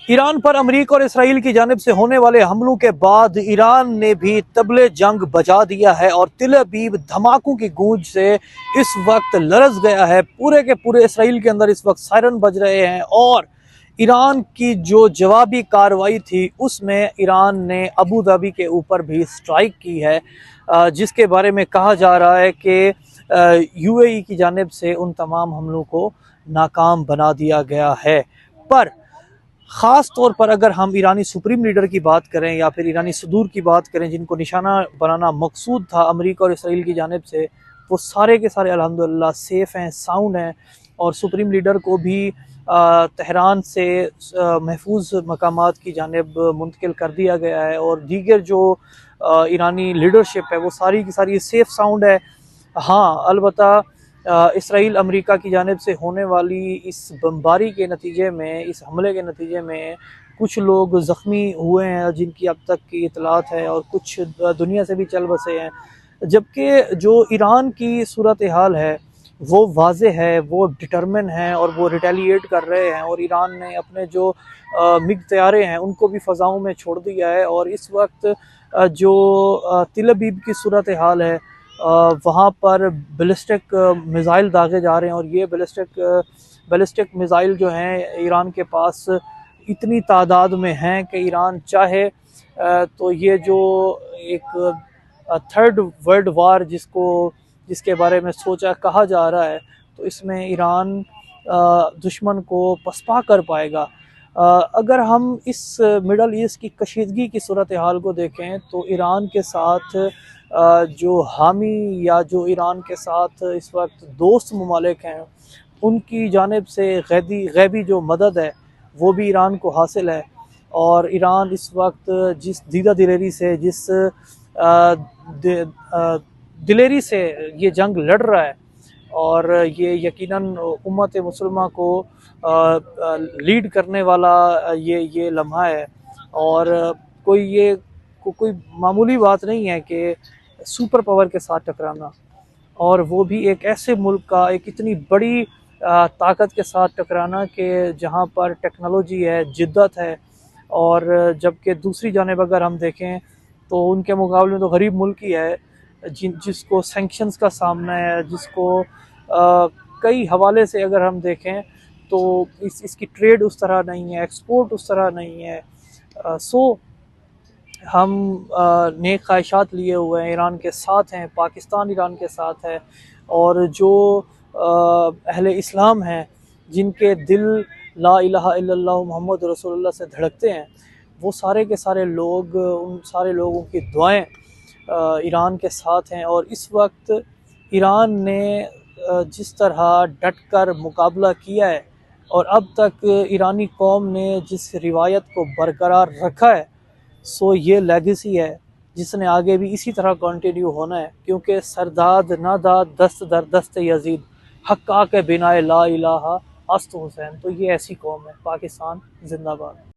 Iran पर अमरीका और Israel की जानिब से होने वाले हमलों के बाद ईरान ने भी तबले जंग बजा दिया है और तिल अबीब धमाकों की गूंज से इस वक्त लरज गया है। पूरे के पूरे इसराइल के अंदर इस वक्त सायरन बज रहे हैं और ईरान की जो जवाबी कार्रवाई थी उसमें ईरान ने अबू धाबी के ऊपर भी स्ट्राइक की है, जिसके बारे में कहा जा रहा है कि यूएई की जानिब से उन तमाम हमलों को नाकाम बना दिया गया है। पर ख़ास तौर पर अगर हम ईरानी सुप्रीम लीडर की बात करें या फिर ईरानी सदूर की बात करें, जिनको निशाना बनाना मकसूद था अमेरिका और इसराइल की जानिब से, वो सारे के सारे अल्हम्दुलिल्लाह सेफ़ हैं, साउंड हैं और सुप्रीम लीडर को भी तेहरान से महफूज मकामात की जानिब मुंतकिल कर दिया गया है और दीगर जो ईरानी लीडरशिप है वो सारी की सारी सेफ़ साउंड है। हाँ, अलबत्ता इसराइल अमेरिका की जानिब से होने वाली इस बमबारी के नतीजे में, इस हमले के नतीजे में कुछ लोग ज़ख्मी हुए हैं जिनकी अब तक की इतलात है और कुछ दुनिया से भी चल बसे हैं। जबकि जो ईरान की सूरत हाल है वो वाज़े है, वो डिटरमिन है और वो रिटेलिएट कर रहे हैं और ईरान ने अपने जो मिग तैयारे हैं उनको भी फ़ज़ाओं में छोड़ दिया है और इस वक्त जो तिल अबीब की सूरत हाल है वहाँ पर बैलिस्टिक मिज़ाइल दागे जा रहे हैं और ये बैलिस्टिक मिज़ाइल जो हैं ईरान के पास इतनी तादाद में हैं कि ईरान चाहे तो ये जो एक थर्ड वर्ल्ड वार जिसके बारे में सोचा कहा जा रहा है, तो इसमें ईरान दुश्मन को पसपा कर पाएगा। अगर हम इस मिडल ईस्ट की कशीदगी की सूरत हाल को देखें तो ईरान के साथ जो हामी या जो ईरान के साथ इस वक्त दोस्त ममालिक हैं उनकी जानिब से गैबी जो मदद है वो भी ईरान को हासिल है और ईरान इस वक्त जिस दीदा दिलेरी से दिलेरी से ये जंग लड़ रहा है और ये यकीनन उम्मत मुसलमा को लीड करने वाला ये लम्हा है और कोई मामूली बात नहीं है कि सुपर पावर के साथ टकराना, और वो भी एक ऐसे मुल्क का एक इतनी बड़ी ताकत के साथ टकराना कि जहाँ पर टेक्नोलॉजी है, जिद्दत है। और जबकि दूसरी जानिब अगर हम देखें तो उनके मुकाबले में तो गरीब मुल्क ही है जिसको सैंक्शंस का सामना है, जिसको कई हवाले से अगर हम देखें तो इसकी ट्रेड उस तरह नहीं है, एक्सपोर्ट उस तरह नहीं है। सो हम नेक ख्वाहिशात लिए हुए हैं, ईरान के साथ हैं, पाकिस्तान ईरान के साथ है और जो अहले इस्लाम हैं जिनके दिल ला इलाहा इल्लल्लाह मुहम्मद रसूलुल्लाह से धड़कते हैं, वो सारे के सारे लोग, उन सारे लोगों की दुआएं ईरान के साथ हैं। और इस वक्त ईरान ने जिस तरह डट कर मुकाबला किया है और अब तक ईरानी कौम ने जिस रिवायत को बरकरार रखा है, सो ये लेगेसी है जिसने आगे भी इसी तरह कंटिन्यू होना है, क्योंकि सरदाद नादाद दस्त दर दस्त यजीद हक्का के बिनाए ला इलाहा अस्त हुसैन। तो ये ऐसी कौम है। पाकिस्तान जिंदाबाद।